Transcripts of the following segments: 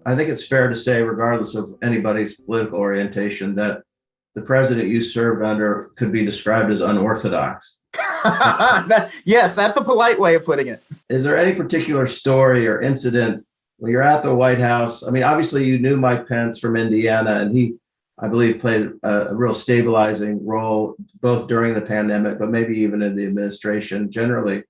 I think it's fair to say, regardless of anybody's political orientation, that the president you served under could be described as unorthodox. Yes, that's a polite way of putting it. Is there any particular story or incident when you're at the White House? I mean, obviously you knew Mike Pence from Indiana, and he, I believe, played a real stabilizing role both during the pandemic, but maybe even in the administration generally.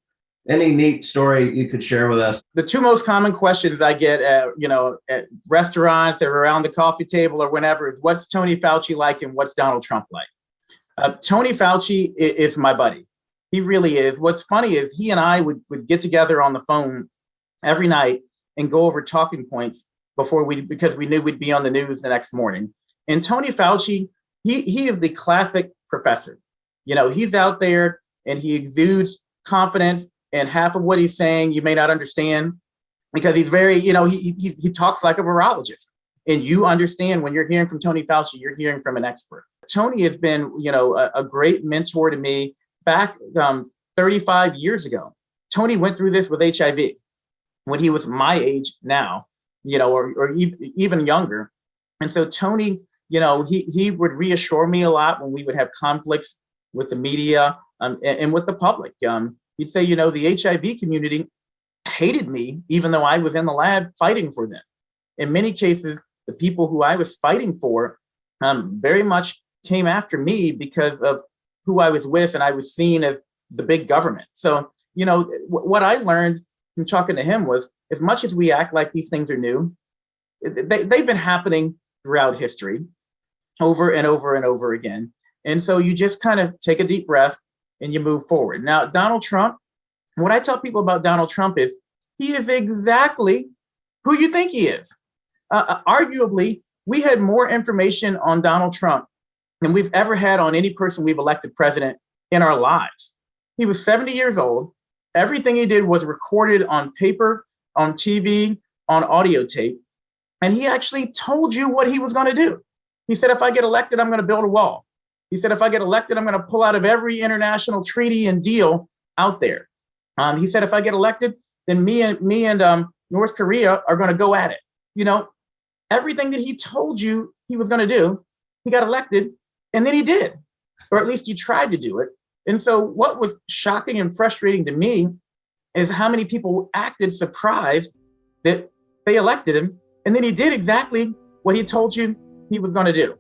Any neat story you could share with us? The two most common questions I get at restaurants or around the coffee table or whenever is, what's Tony Fauci like and what's Donald Trump like? Tony Fauci is my buddy. He really is. What's funny is he and I would get together on the phone every night and go over talking points because we knew we'd be on the news the next morning. And Tony Fauci, he is the classic professor. He's out there and he exudes confidence. And half of what he's saying, you may not understand because he's very, he talks like a virologist. And you understand when you're hearing from Tony Fauci, you're hearing from an expert. Tony has been, a great mentor to me back 35 years ago. Tony went through this with HIV when he was my age now, or even younger. And so Tony, he would reassure me a lot when we would have conflicts with the media and with the public. He'd say, the HIV community hated me, even though I was in the lab fighting for them. In many cases, the people who I was fighting for very much came after me because of who I was with, and I was seen as the big government. So, what I learned from talking to him was, as much as we act like these things are new, they've been happening throughout history over and over and over again. And so you just kind of take a deep breath and you move forward. Now, Donald Trump, what I tell people about Donald Trump is he is exactly who you think he is. Arguably, we had more information on Donald Trump than we've ever had on any person we've elected president in our lives. He was 70 years old. Everything he did was recorded on paper, on TV, on audio tape. And he actually told you what he was going to do. He said, if I get elected, I'm going to build a wall. He said, if I get elected, I'm going to pull out of every international treaty and deal out there. He said, if I get elected, then me and North Korea are going to go at it. Everything that he told you he was going to do, he got elected, and then he did, or at least he tried to do it. And so what was shocking and frustrating to me is how many people acted surprised that they elected him, and then he did exactly what he told you he was going to do.